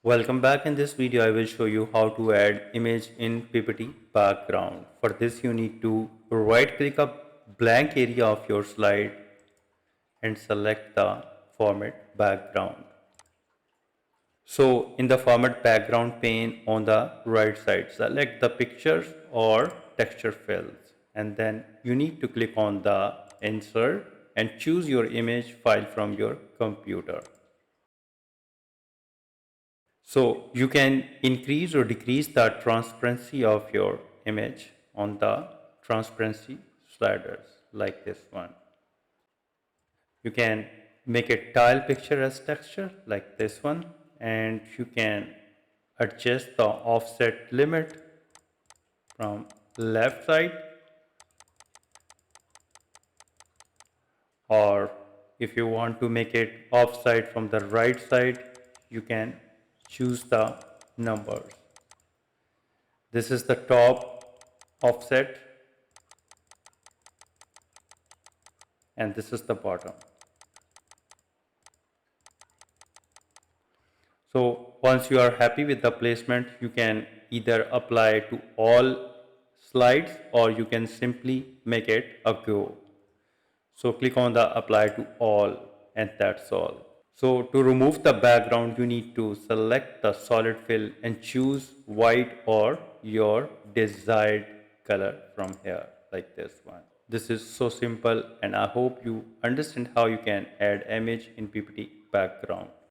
Welcome back. In this video I will show you how to add image in PPT background. For this you need to right click a blank area of your slide and select the format background. So in the format background pane on the right side, select the pictures or texture fields, and then you need to click on the insert and choose your image file from your computer. So you can increase or decrease the transparency of your image on the transparency sliders like this one. You can make a tile picture as texture like this one, and you can adjust the offset limit from left side, or if you want to make it offside from the right side, you can choose the numbers. This is the top offset and this is the bottom. So once you are happy with the placement, you can either apply to all slides or you can simply make it a go. So click on the apply to all and that's all. So to remove the background, you need to select the solid fill and choose white or your desired color from here like this one. This is so simple and I hope you understand how you can add image in PPT background.